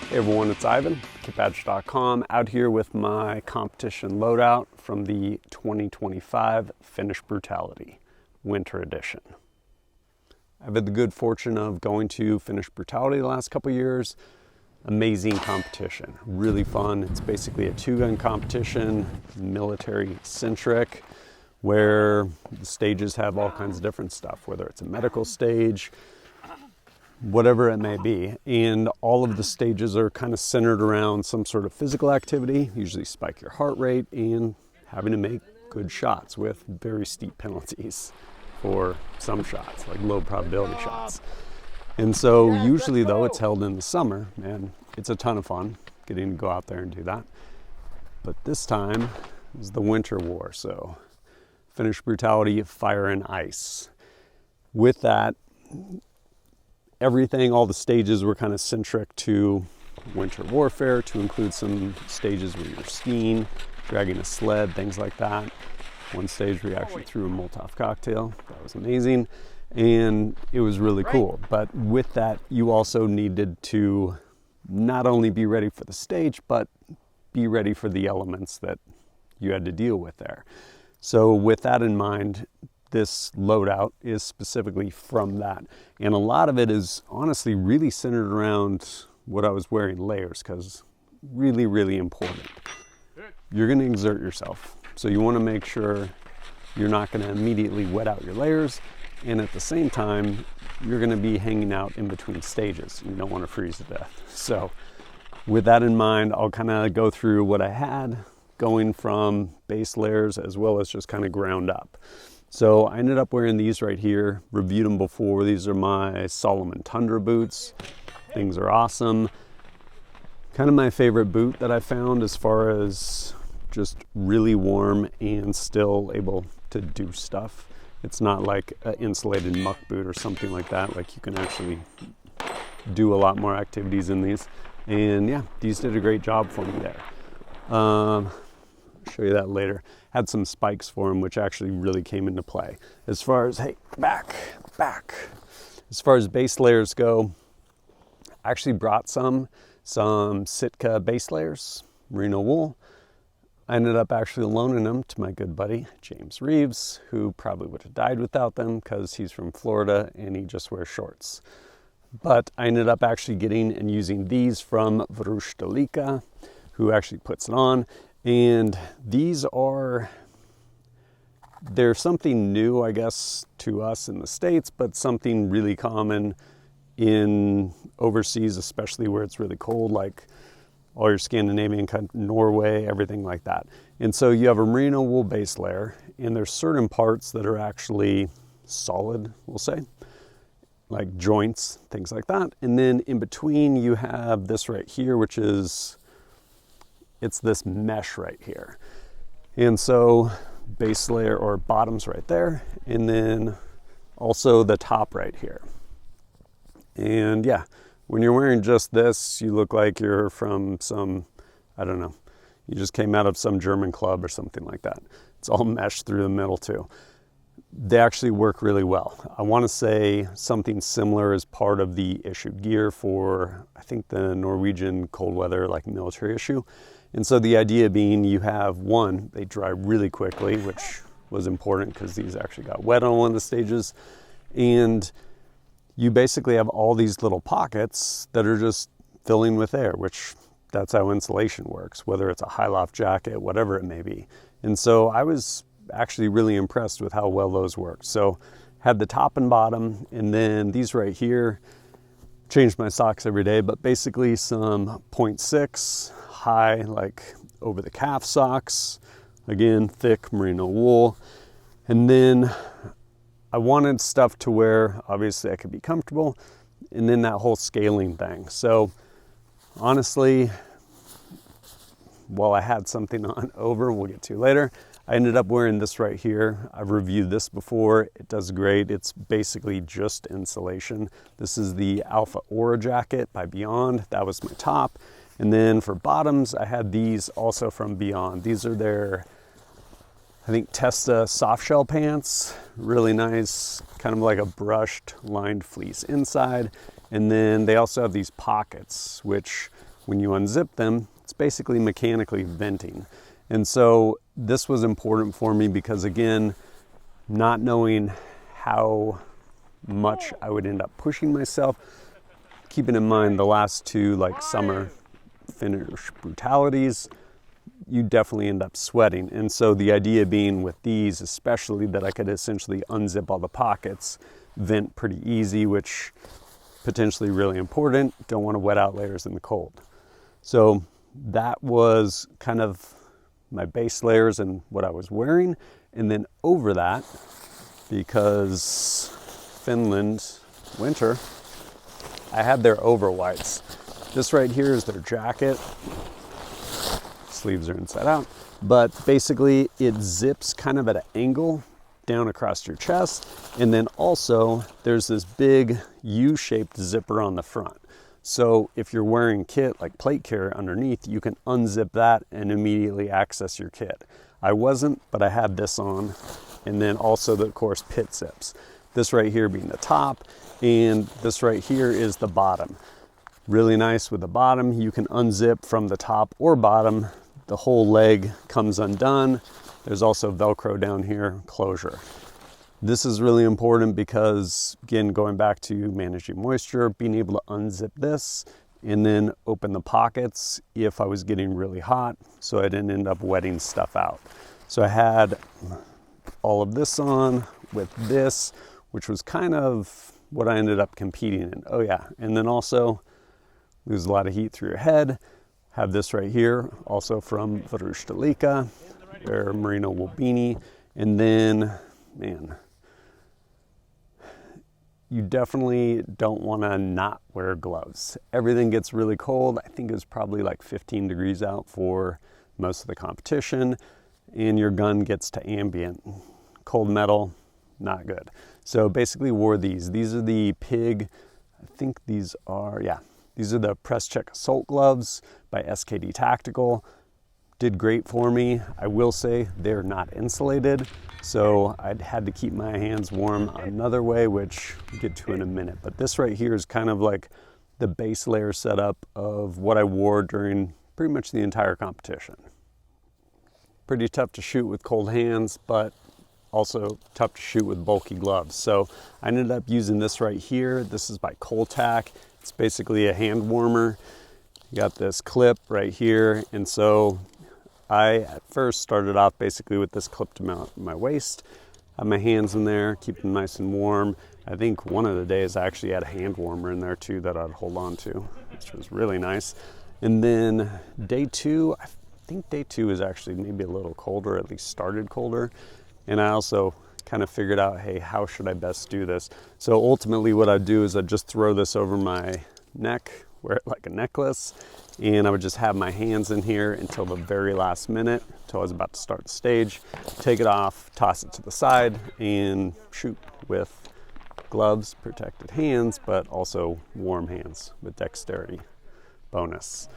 Hey everyone, it's Ivan, kitbadge.com, out here with my competition loadout from the 2025 Finnish Brutality Winter Edition. I've had the good fortune of going to Finnish Brutality the last couple years. Amazing competition, really fun. It's basically a two-gun competition, military-centric, where the stages have all kinds of different stuff, whether it's a medical stage, whatever it may be. And all of the stages are kind of centered around some sort of physical activity, usually spike your heart rate, and having to make good shots with very steep penalties for some shots, like low probability shots. And so usually though, it's held in the summer, and it's a ton of fun getting to go out there and do that. But this time is the winter war, so Finnish Brutality, Fire and Ice. With that, everything, all the stages were kind of centric to winter warfare, to include some stages where you're skiing, dragging a sled, things like that. One stage we actually threw a Molotov cocktail. That was amazing. And it was really cool. But with that, you also needed to not only be ready for the stage, but be ready for the elements that you had to deal with there. So with that in mind, this loadout is specifically from that. And a lot of it is honestly really centered around what I was wearing, layers, because really, really important. You're going to exert yourself. So you want to make sure you're not going to immediately wet out your layers. And at the same time, you're going to be hanging out in between stages. You don't want to freeze to death. So with that in mind, I'll kind of go through what I had going from base layers as well as just kind of ground up. So I ended up wearing these right here, reviewed them before. These are my Salomon Tundra boots. Things are awesome. Kind of my favorite boot that I found as far as just really warm and still able to do stuff. It's not like an insulated muck boot or something like that. Like you can actually do a lot more activities in these. And yeah, these did a great job for me there. I'll show you that later. Had some spikes for them, which actually really came into play. As far as, hey, back. As far as base layers go, I actually brought some Sitka base layers, merino wool. I ended up actually loaning them to my good buddy, James Reeves, who probably would have died without them because he's from Florida and he just wears shorts. But I ended up actually getting and using these from Varusteleka, who actually puts it on. And these they're something new, I guess, to us in the States, but something really common in overseas, especially where it's really cold, like all your Scandinavian countries, Norway, everything like that. And so you have a merino wool base layer, and there's certain parts that are actually solid, we'll say, like joints, things like that. And then in between you have this right here, which is, it's this mesh right here. And so base layer or bottoms right there, and then also the top right here. And yeah, when you're wearing just this, you look like you're from some, I don't know, you just came out of some German club or something like that. It's all meshed through the middle too. They actually work really well. I want to say something similar as part of the issued gear for, I think, the Norwegian cold weather, like military issue. And so the idea being you have one, they dry really quickly, which was important because these actually got wet on one of the stages. And you basically have all these little pockets that are just filling with air, which that's how insulation works, whether it's a high loft jacket, whatever it may be. And so I was actually really impressed with how well those worked. So had the top and bottom, and then these right here, changed my socks every day, but basically some 0.6 high, like over the calf socks, again, thick merino wool. And then I wanted stuff to where obviously I could be comfortable, and then that whole scaling thing. So honestly, while I had something on over, we'll get to later, I ended up wearing this right here. I've reviewed this before. It does great. It's basically just insulation. This is the Alpha Aura jacket by Beyond. That was my top. And then for bottoms, I had these also from Beyond. These are their, I think, Testa Softshell pants. Really nice, kind of like a brushed lined fleece inside. And then they also have these pockets, which when you unzip them, it's basically mechanically venting. And so this was important for me because, again, not knowing how much I would end up pushing myself, keeping in mind the last two like summer Finnish Brutalities, you definitely end up sweating. And so the idea being with these, especially, that I could essentially unzip all the pockets, vent pretty easy, which potentially really important. Don't want to wet out layers in the cold. So that was kind of my base layers and what I was wearing. And then over that, because Finland winter, I had their Overwhites. This right here is their jacket. Sleeves are inside out, but basically it zips kind of at an angle down across your chest, and then also there's this big U-shaped zipper on the front. So if you're wearing kit like plate carrier underneath, you can unzip that and immediately access your kit. I wasn't, but I had this on, and then also the, of course, pit zips. This right here being the top, and this right here is the bottom. Really nice with the bottom. You can unzip from the top or bottom. The whole leg comes undone. There's also Velcro down here, closure. This is really important because, again, going back to managing moisture, being able to unzip this and then open the pockets if I was getting really hot, so I didn't end up wetting stuff out. So I had all of this on with this, which was kind of what I ended up competing in. Oh yeah, and then also lose a lot of heat through your head. Have this right here, also from Varusteleka, their Merino wool beanie. And then, man, you definitely don't want to not wear gloves. Everything gets really cold. I think it was probably like 15 degrees out for most of the competition, and your gun gets to ambient. Cold metal, not good. So basically wore these. These are the Pig, I think these are, yeah, these are the Presscheck Assault Gloves by SKD Tactical. Did great for me. I will say they're not insulated, so I'd had to keep my hands warm another way, which we'll get to in a minute. But this right here is kind of like the base layer setup of what I wore during pretty much the entire competition. Pretty tough to shoot with cold hands, but also tough to shoot with bulky gloves. So I ended up using this right here. This is by Cole-Tac. It's basically a hand warmer. You got this clip right here, and so I at first started off basically with this clip to mount my waist. Have my hands in there, keep them nice and warm. I think one of the days I actually had a hand warmer in there too that I'd hold on to, which was really nice. And then day two, I think day two is actually maybe a little colder, at least started colder. And I also kind of figured out, hey, how should I best do this? So ultimately what I'd do is I'd just throw this over my neck, wear it like a necklace, and I would just have my hands in here until the very last minute, until I was about to start the stage, take it off, toss it to the side, and shoot with gloves, protected hands, but also warm hands with dexterity bonus.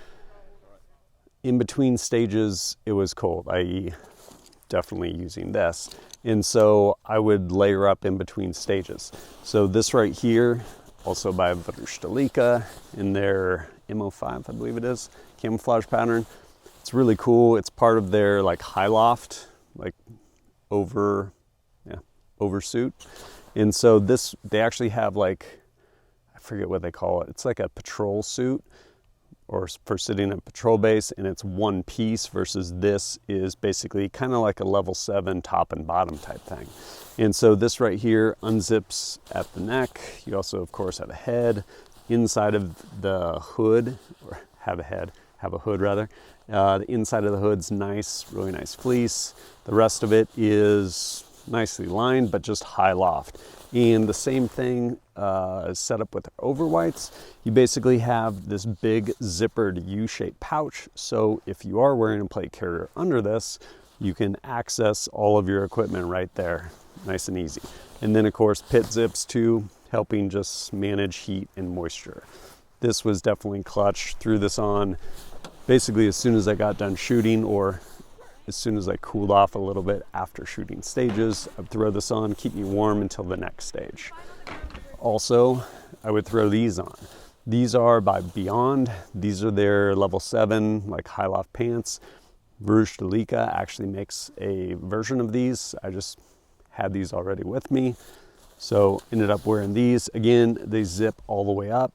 In between stages, it was cold, i.e. definitely using this. And so I would layer up in between stages. So this right here, also by Varusteleka in their MO5, I believe it is, camouflage pattern. It's really cool. It's part of their like high loft, like oversuit. And so this, they actually have like, I forget what they call it. It's like a patrol suit, or for sitting at a patrol base, and it's one piece, versus this is basically kind of like a level 7 top and bottom type thing. And so this right here unzips at the neck. You also, of course, have a head. Inside of the hood, or have a hood rather. The inside of the hood's nice, really nice fleece. The rest of it is nicely lined, but just high loft. And the same thing is set up with the Overwhites. You basically have this big zippered U-shaped pouch. So if you are wearing a plate carrier under this, you can access all of your equipment right there, nice and easy. And then of course pit zips too, helping just manage heat and moisture. This was definitely clutch. Threw this on basically as soon as I got done shooting, or as soon as I cooled off a little bit after shooting stages. I'd throw this on, keep me warm until the next stage. Also, I would throw these on. These are by Beyond. These are their level 7, like high loft pants. Varusteleka actually makes a version of these. I just had these already with me. So ended up wearing these. Again, they zip all the way up,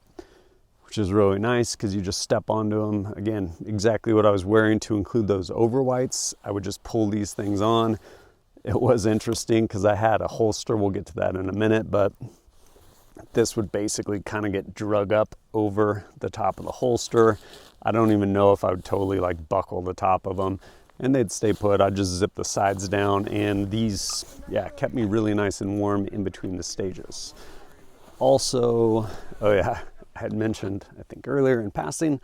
which is really nice because you just step onto them. Again, exactly what I was wearing to include those overwhites. I would just pull these things on. It was interesting because I had a holster. We'll get to that in a minute, but this would basically kind of get drug up over the top of the holster. I don't even know if I would totally like buckle the top of them and they'd stay put. I'd just zip the sides down, and these, yeah, kept me really nice and warm in between the stages. Also, oh yeah, I had mentioned, I think earlier in passing,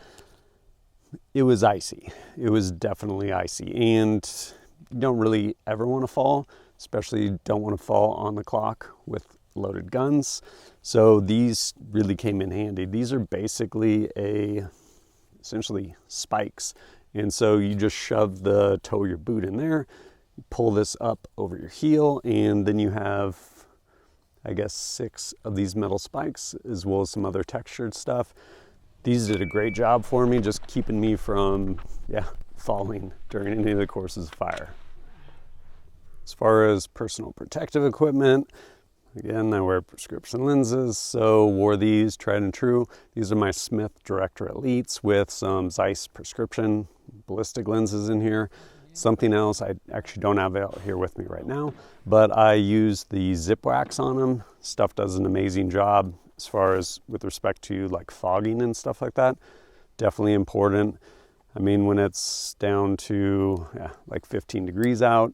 it was icy. It was definitely icy, and you don't really ever want to fall, especially you don't want to fall on the clock with loaded guns. So these really came in handy. These are basically essentially spikes. And so you just shove the toe of your boot in there, pull this up over your heel, and then you have, I guess, 6 of these metal spikes, as well as some other textured stuff. These did a great job for me, just keeping me from, falling during any of the courses of fire. As far as personal protective equipment, again, I wear prescription lenses, so wore these, tried and true. These are my Smith Director Elites with some Zeiss prescription ballistic lenses in here. Something else I actually don't have out here with me right now, but I use the zip wax on them. Stuff does an amazing job as far as with respect to like fogging and stuff like that. Definitely important. I mean, when it's down to like 15 degrees out,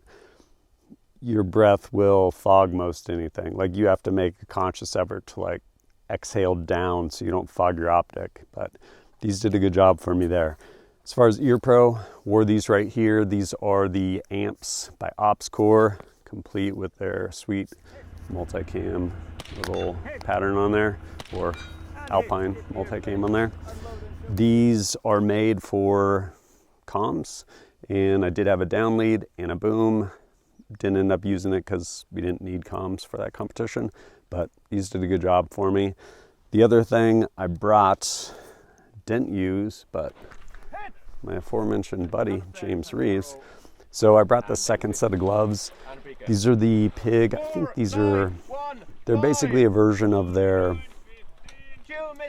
your breath will fog most anything. Like you have to make a conscious effort to like exhale down so you don't fog your optic, but these did a good job for me there. As far as Ear Pro, wore these right here. These are the Amps by OpsCore, complete with their sweet multicam little pattern on there, or Alpine multicam on there. These are made for comms, and I did have a down lead and a boom. Didn't end up using it because we didn't need comms for that competition, but these did a good job for me. The other thing I brought, didn't use, but my aforementioned buddy, James Reeves. So I brought the second set of gloves. These are the Pig, I think they're basically a version of their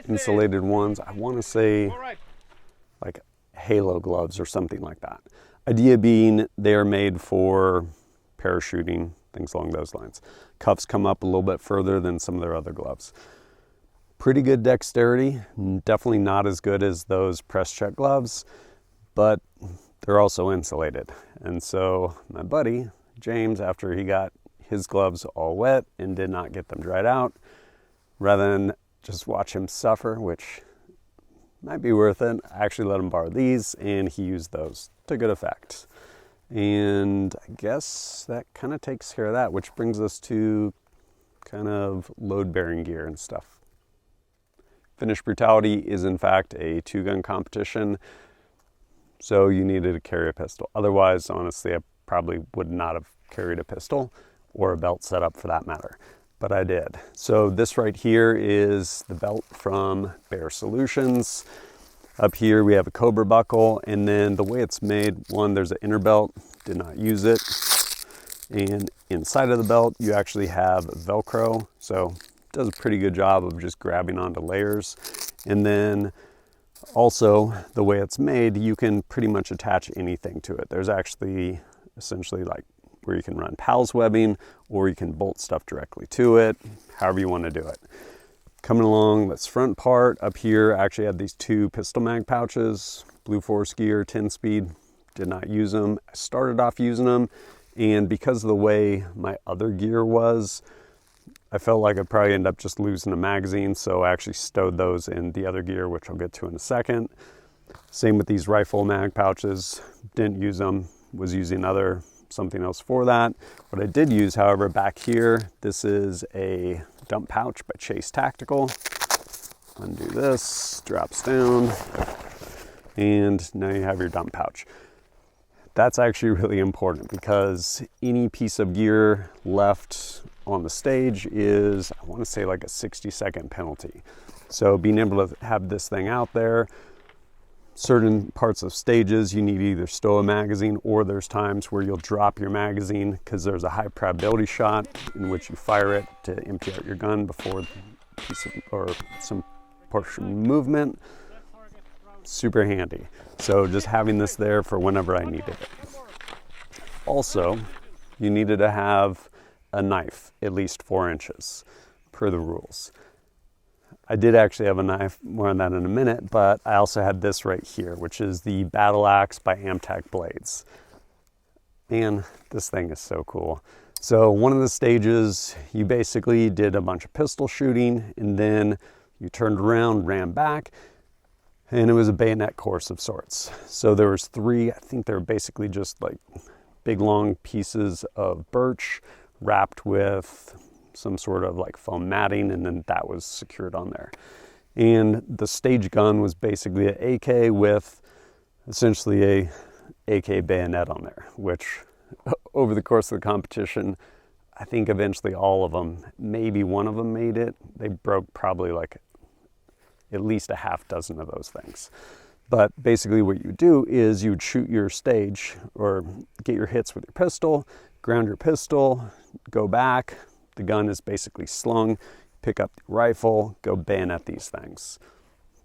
insulated ones. I want to say like Halo gloves or something like that. Idea being they're made for parachuting, things along those lines. Cuffs come up a little bit further than some of their other gloves. Pretty good dexterity, definitely not as good as those Presscheck gloves, but they're also insulated. And so my buddy, James, after he got his gloves all wet and did not get them dried out, rather than just watch him suffer, which might be worth it, I actually let him borrow these, and he used those to good effect. And I guess that kind of takes care of that, which brings us to kind of load-bearing gear and stuff. Finnish Brutality is in fact a 2-gun competition, so you needed to carry a pistol. Otherwise, honestly, I probably would not have carried a pistol or a belt setup for that matter, but I did. So this right here is the belt from BAER Solutions. Up here we have a Cobra buckle, and then the way it's made, one, there's an inner belt, did not use it, and inside of the belt you actually have Velcro, so it does a pretty good job of just grabbing onto layers. And then also the way it's made, you can pretty much attach anything to it. There's actually essentially like where you can run PALS webbing, or you can bolt stuff directly to it, however you want to do it. Coming along this front part up here, I actually had these 2 pistol mag pouches, Blue Force gear, 10 speed, did not use them. I started off using them, and because of the way my other gear was, I felt like I'd probably end up just losing a magazine, so I actually stowed those in the other gear, which I'll get to in a second. Same with these rifle mag pouches, didn't use them, was using something else for that. What I did use, however, back here, this is a dump pouch by Chase Tactical. Undo this, drops down, and now you have your dump pouch. That's actually really important because any piece of gear left on the stage is, I want to say like a 60-second penalty. So being able to have this thing out there, certain parts of stages you need to either stow a magazine, or there's times where you'll drop your magazine because there's a high probability shot in which you fire it to empty out your gun before some portion movement. Super handy. So just having this there for whenever I needed it. Also, you needed to have a knife at least 4 inches per the rules. I did actually have a knife, more on that in a minute, but I also had this right here, which is the Battle Axe by AMTAC Blades. Man, this thing is so cool. So one of the stages, you basically did a bunch of pistol shooting, and then you turned around, ran back, and it was a bayonet course of sorts. So there was 3, I think they were basically just like big long pieces of birch wrapped with some sort of like foam matting, and then that was secured on there. And the stage gun was basically an AK with essentially a AK bayonet on there, which over the course of the competition, I think eventually all of them, maybe one of them made it. They broke probably like at least a half dozen of those things. But basically what you do is you would shoot your stage or get your hits with your pistol, ground your pistol, go back. The gun is basically slung, pick up the rifle, go bayonet these things.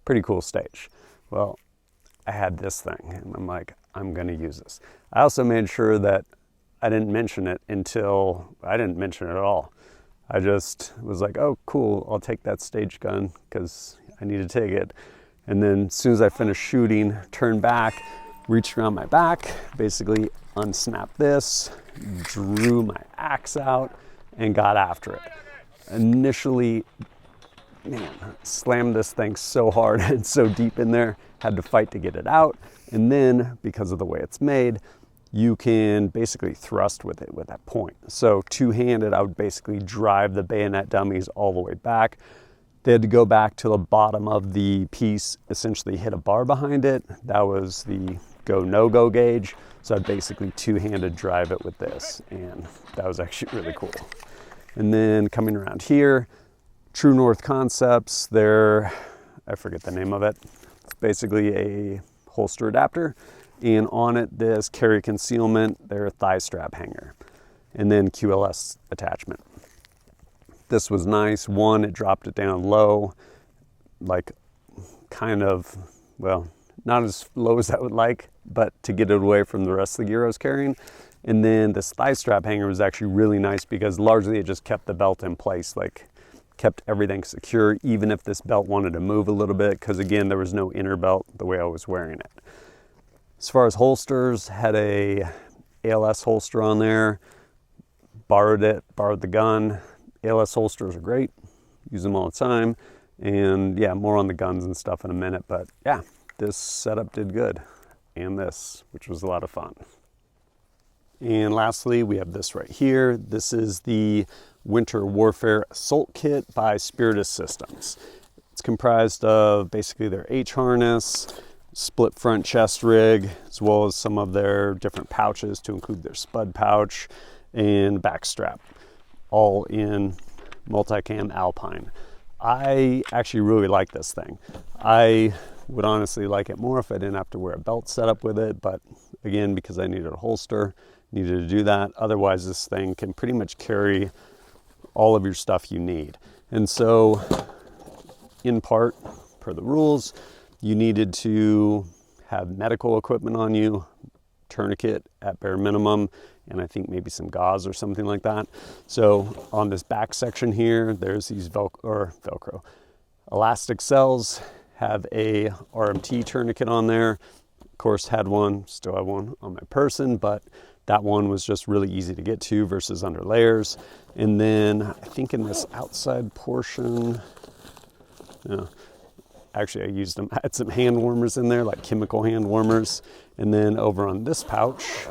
Pretty cool stage. Well, I had this thing and I'm like, I'm gonna use this. I also made sure that I didn't mention it until, I didn't mention it at all. I just was like, oh cool, I'll take that stage gun because I need to take it. And then as soon as I finished shooting, turned back, reached around my back, basically unsnapped this, drew my axe out, and got after it. Initially, man, slammed this thing so hard and so deep in there, had to fight to get it out. And then, because of the way it's made, you can basically thrust with it with that point. So two-handed, I would basically drive the bayonet dummies all the way back. They had to go back to the bottom of the piece, essentially hit a bar behind it. That was the go, no-go gauge. So I'd basically two-handed drive it with this, and that was actually really cool. And then coming around here, True North Concepts, I forget the name of it. It's basically a holster adapter, and on it, this Carey Concealment, their thigh strap hanger, and then QLS attachment. This was nice. One, it dropped it down low, like kind of, well, not as low as I would like, but to get it away from the rest of the gear I was carrying. And then this thigh strap hanger was actually really nice because largely it just kept the belt in place, like kept everything secure, even if this belt wanted to move a little bit, because again, there was no inner belt the way I was wearing it. As far as holsters, had a ALS holster on there, borrowed the gun. ALS holsters are great, use them all the time. And yeah, more on the guns and stuff in a minute, but yeah, this setup did good. And this, which was a lot of fun. And lastly, we have this right here. This is the Winter Warfare Assault Kit by Spiritus Systems. It's comprised of basically their H harness, split front chest rig, as well as some of their different pouches to include their spud pouch and back strap, all in multicam Alpine. I actually really like this thing. I would honestly like it more if I didn't have to wear a belt setup with it, but again, because I needed a holster, needed to do that. Otherwise, this thing can pretty much carry all of your stuff you need. And so, in part, per the rules, you needed to have medical equipment on you, tourniquet at bare minimum, and I think maybe some gauze or something like that. So on this back section here, there's these Velcro elastic cells, have a RMT tourniquet on there. Of course, had one, still have one on my person, but that one was just really easy to get to versus under layers. And then I think in this outside portion, actually I had some hand warmers in there, like chemical hand warmers. And then over on this pouch,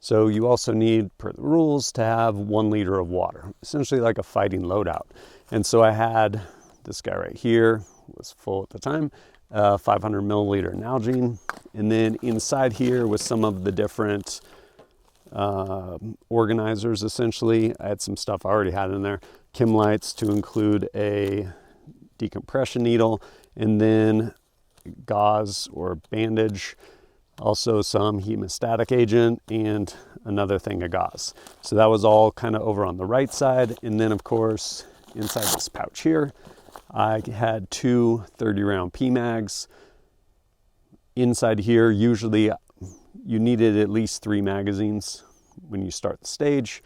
so you also need, per the rules, to have 1 liter of water, essentially like a fighting loadout. And so I had this guy right here, was full at the time, 500 milliliter Nalgene. And then inside here was some of the different organizers essentially. I had some stuff I already had in there. Chem lights to include a decompression needle, and then gauze or bandage, also some hemostatic agent, and another thing of gauze. So that was all kind of over on the right side. And then of course, inside this pouch here, I had 2 30-round PMags. Inside here, usually you needed at least 3 magazines when you start the stage.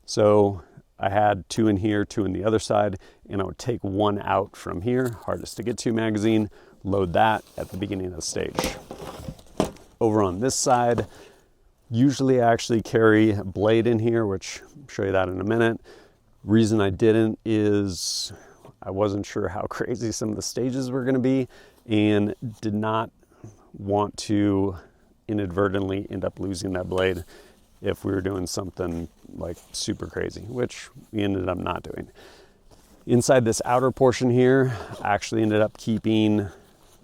So I had 2 in here, 2 in the other side, and I would take 1 out from here, hardest to get to magazine, load that at the beginning of the stage. Over on this side, usually I actually carry a blade in here, which I'll show you that in a minute. Reason I didn't is I wasn't sure how crazy some of the stages were gonna be and did not want to inadvertently end up losing that blade if we were doing something like super crazy, which we ended up not doing. Inside this outer portion here, I actually ended up keeping,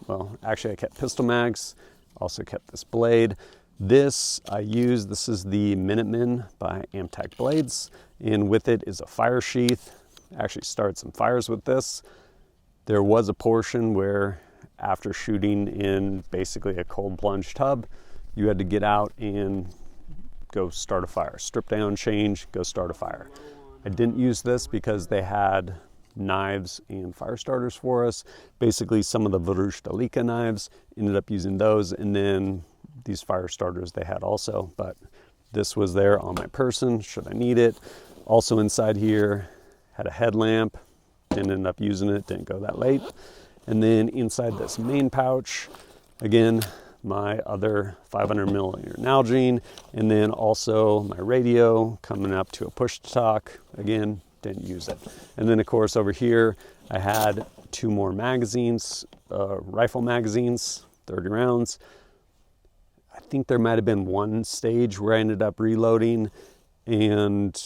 well, actually I kept pistol mags, also kept this blade. This I use, this is the Minuteman by AMTAC blades, and with it is a fire sheath. I actually started some fires with this. There was a portion where after shooting in basically a cold plunge tub, you had to get out and go start a fire. Strip down, change, go start a fire. I didn't use this because they had knives and fire starters for us. Basically some of the Varusteleka knives, ended up using those, and then these fire starters they had also, but this was there on my person should I need it. Also inside here, had a headlamp, didn't end up using it, didn't go that late. And then inside this main pouch, again, my other 500 millimeter Nalgene, and then also my radio coming up to a push to talk. Again, didn't use it. And then of course over here, I had 2 more magazines, rifle magazines, 30 rounds. I think there might've been one stage where I ended up reloading, and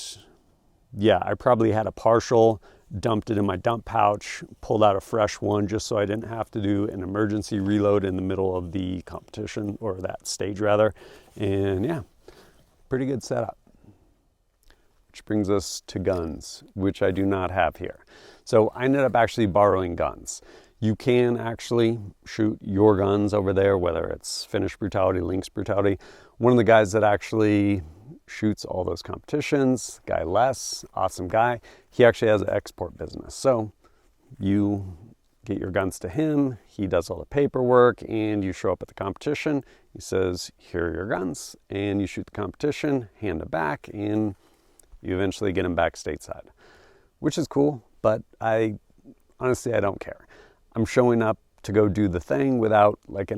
yeah, I probably had a partial, dumped it in my dump pouch, pulled out a fresh one just so I didn't have to do an emergency reload in the middle of the competition, or that stage rather. And yeah, pretty good setup. Which brings us to guns, which I do not have here. So I ended up actually borrowing guns. You can actually shoot your guns over there, whether it's Finnish Brutality, Lynx Brutality. One of the guys that actually shoots all those competitions, guy Les, awesome guy, he actually has an export business. So you get your guns to him, he does all the paperwork, and you show up at the competition, he says, here are your guns, and you shoot the competition, hand it back, and you eventually get them back stateside, which is cool, but honestly, I don't care. I'm showing up to go do the thing without like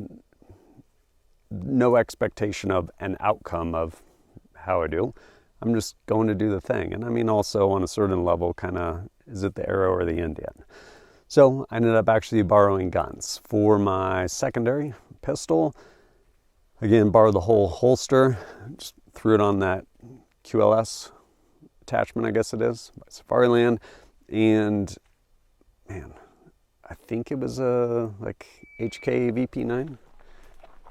no expectation of an outcome of how I do. I'm just going to do the thing. And I mean, also on a certain level, kind of, is it the arrow or the Indian? So I ended up actually borrowing guns for my secondary pistol. Again, borrowed the whole holster, just threw it on that QLS attachment, I guess it is, by Safariland. And man, I think it was a like HK VP9.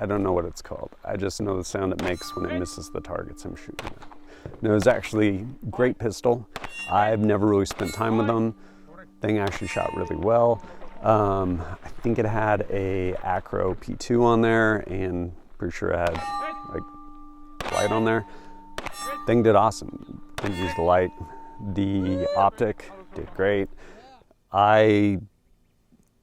I don't know what it's called. I just know the sound it makes when it misses the targets I'm shooting at. No, it was actually a great pistol. I've never really spent time with them. Thing actually shot really well. I think it had a Acro P2 on there, and pretty sure it had like light on there. Thing did awesome. Didn't use the light. The optic did great.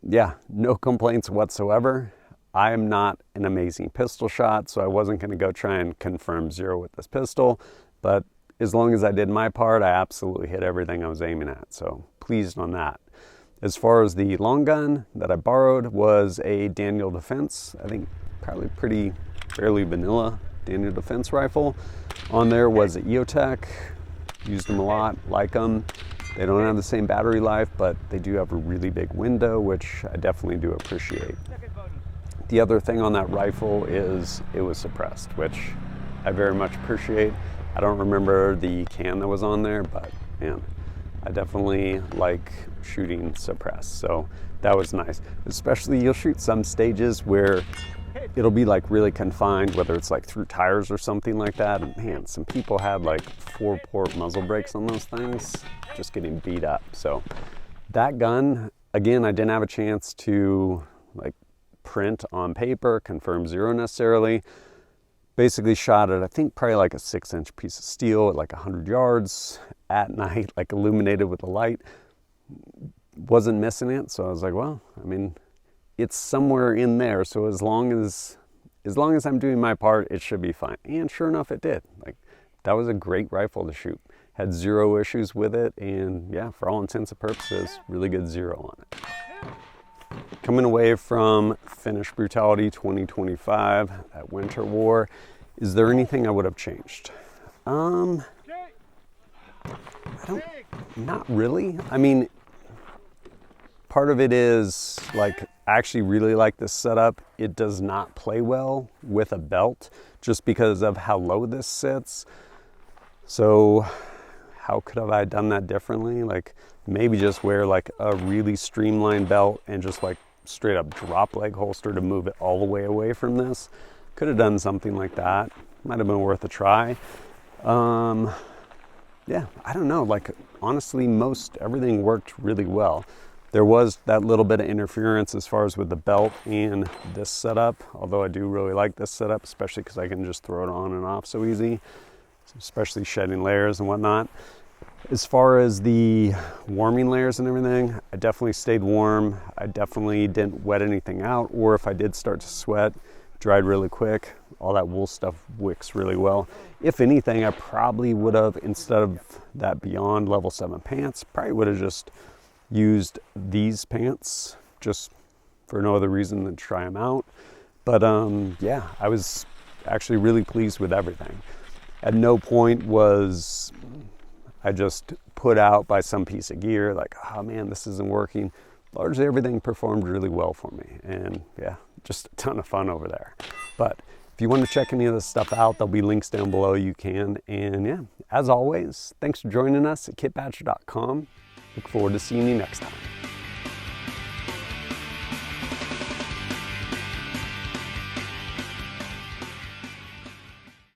Yeah, no complaints whatsoever. I am not an amazing pistol shot, so I wasn't going to go try and confirm 0 with this pistol, but as long as I did my part, I absolutely hit everything I was aiming at, so pleased on that. As far as the long gun that I borrowed was a Daniel Defense, I think probably pretty fairly vanilla Daniel Defense rifle. On there was a WOJTEK, used them a lot, like them. They don't have the same battery life, but they do have a really big window, which I definitely do appreciate. The other thing on that rifle is it was suppressed, which I very much appreciate. I don't remember the can that was on there, but man, I definitely like shooting suppressed. So that was nice. Especially you'll shoot some stages where it'll be like really confined, whether it's like through tires or something like that. And man, some people had like 4-port muzzle brakes on those things, just getting beat up. So that gun, again, I didn't have a chance to like print on paper, confirm zero necessarily. Basically shot it, I think probably like a 6-inch piece of steel at like 100 yards at night, like illuminated with a light. Wasn't missing it, so I was like, well, I mean, it's somewhere in there, so as long as I'm doing my part, it should be fine. And sure enough, it did. Like, that was a great rifle to shoot. Had zero issues with it, and yeah, for all intents and purposes, really good zero on it. Coming away from Finnish Brutality 2025, that winter war, is there anything I would have changed? Not really. I mean, part of it is like, I actually really like this setup. It does not play well with a belt just because of how low this sits. So how could have I done that differently? Like maybe just wear like a really streamlined belt and just like straight up drop leg holster to move it all the way away from this. Could have done something like that. Might have been worth a try. Yeah, I don't know. Like honestly, everything worked really well. There was that little bit of interference as far as with the belt and this setup, although I do really like this setup, especially because I can just throw it on and off so easy, especially shedding layers and whatnot. As far as the warming layers and everything, I definitely stayed warm. I definitely didn't wet anything out, or if I did start to sweat, dried really quick. All that wool stuff wicks really well. If anything, I probably would have, instead of that Beyond Level 7 pants, probably would have just used these pants just for no other reason than to try them out. But yeah, I was actually really pleased with everything. At no point was I just put out by some piece of gear like, oh man, this isn't working. Largely everything performed really well for me, and yeah, just a ton of fun over there. But if you want to check any of this stuff out, there'll be links down below. You can. And yeah, as always, thanks for joining us at kitbadger.com. Look forward to seeing you next time.